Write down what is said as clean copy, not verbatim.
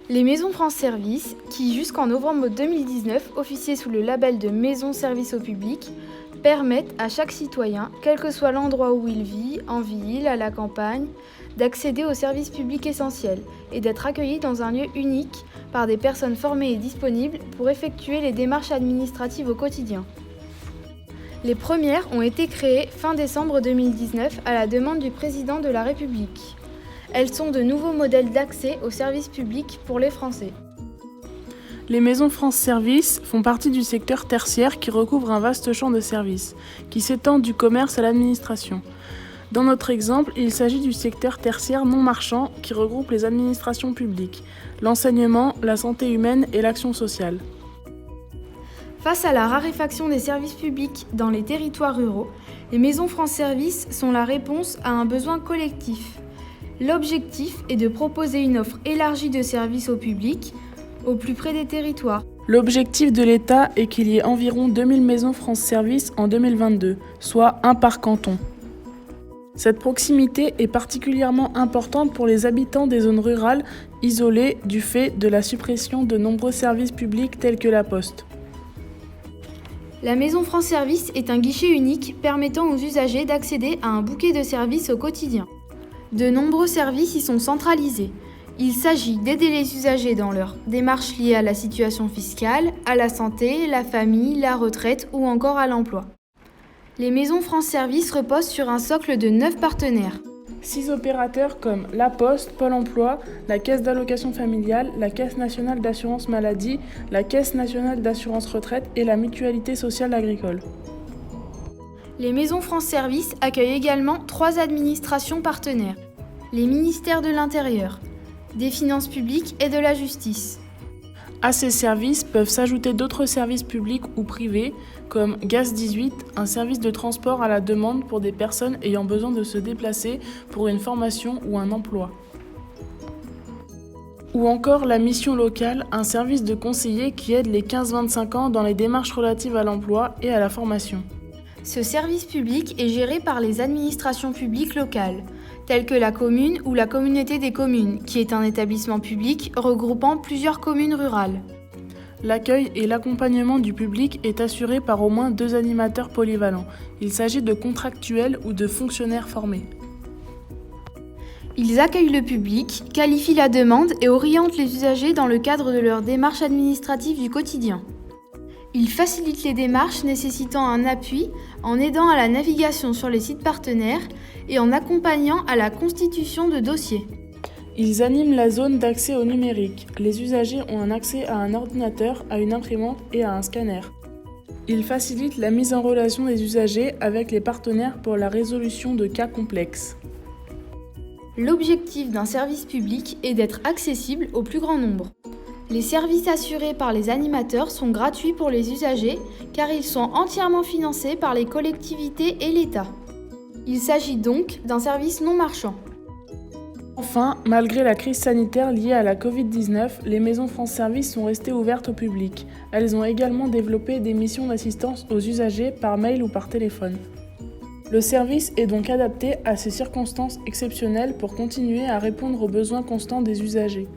Les maisons France Service, qui jusqu'en novembre 2019 officiaient sous le label de Maison Service au public, permettent à chaque citoyen, quel que soit l'endroit où il vit, en ville, à la campagne, d'accéder aux services publics essentiels et d'être accueilli dans un lieu unique par des personnes formées et disponibles pour effectuer les démarches administratives au quotidien. Les premières ont été créées fin décembre 2019 à la demande du président de la République. Elles sont de nouveaux modèles d'accès aux services publics pour les Français. Les maisons France Service font partie du secteur tertiaire qui recouvre un vaste champ de services, qui s'étend du commerce à l'administration. Dans notre exemple, il s'agit du secteur tertiaire non marchand qui regroupe les administrations publiques, l'enseignement, la santé humaine et l'action sociale. Face à la raréfaction des services publics dans les territoires ruraux, les maisons France Service sont la réponse à un besoin collectif. L'objectif est de proposer une offre élargie de services au public, au plus près des territoires. L'objectif de l'État est qu'il y ait environ 2000 maisons France Service en 2022, soit un par canton. Cette proximité est particulièrement importante pour les habitants des zones rurales isolées du fait de la suppression de nombreux services publics tels que la poste. La Maison France Service est un guichet unique permettant aux usagers d'accéder à un bouquet de services au quotidien. De nombreux services y sont centralisés. Il s'agit d'aider les usagers dans leurs démarches liées à la situation fiscale, à la santé, la famille, la retraite ou encore à l'emploi. Les maisons France Service reposent sur un socle de 9 partenaires. 6 opérateurs comme La Poste, Pôle emploi, la Caisse d'allocation familiale, la Caisse nationale d'assurance maladie, la Caisse nationale d'assurance retraite et la Mutualité sociale agricole. Les maisons France Service accueillent également 3 administrations partenaires. Les ministères de l'Intérieur, des Finances publiques et de la Justice. À ces services peuvent s'ajouter d'autres services publics ou privés, comme Gaz 18, un service de transport à la demande pour des personnes ayant besoin de se déplacer pour une formation ou un emploi. Ou encore la Mission locale, un service de conseiller qui aide les 15-25 ans dans les démarches relatives à l'emploi et à la formation. Ce service public est géré par les administrations publiques locales, telles que la commune ou la communauté des communes, qui est un établissement public regroupant plusieurs communes rurales. L'accueil et l'accompagnement du public est assuré par au moins 2 animateurs polyvalents. Il s'agit de contractuels ou de fonctionnaires formés. Ils accueillent le public, qualifient la demande et orientent les usagers dans le cadre de leurs démarches administratives du quotidien. Ils facilitent les démarches nécessitant un appui en aidant à la navigation sur les sites partenaires et en accompagnant à la constitution de dossiers. Ils animent la zone d'accès au numérique. Les usagers ont un accès à un ordinateur, à une imprimante et à un scanner. Ils facilitent la mise en relation des usagers avec les partenaires pour la résolution de cas complexes. L'objectif d'un service public est d'être accessible au plus grand nombre. Les services assurés par les animateurs sont gratuits pour les usagers car ils sont entièrement financés par les collectivités et l'État. Il s'agit donc d'un service non marchand. Enfin, malgré la crise sanitaire liée à la Covid-19, les maisons France Service sont restées ouvertes au public. Elles ont également développé des missions d'assistance aux usagers par mail ou par téléphone. Le service est donc adapté à ces circonstances exceptionnelles pour continuer à répondre aux besoins constants des usagers.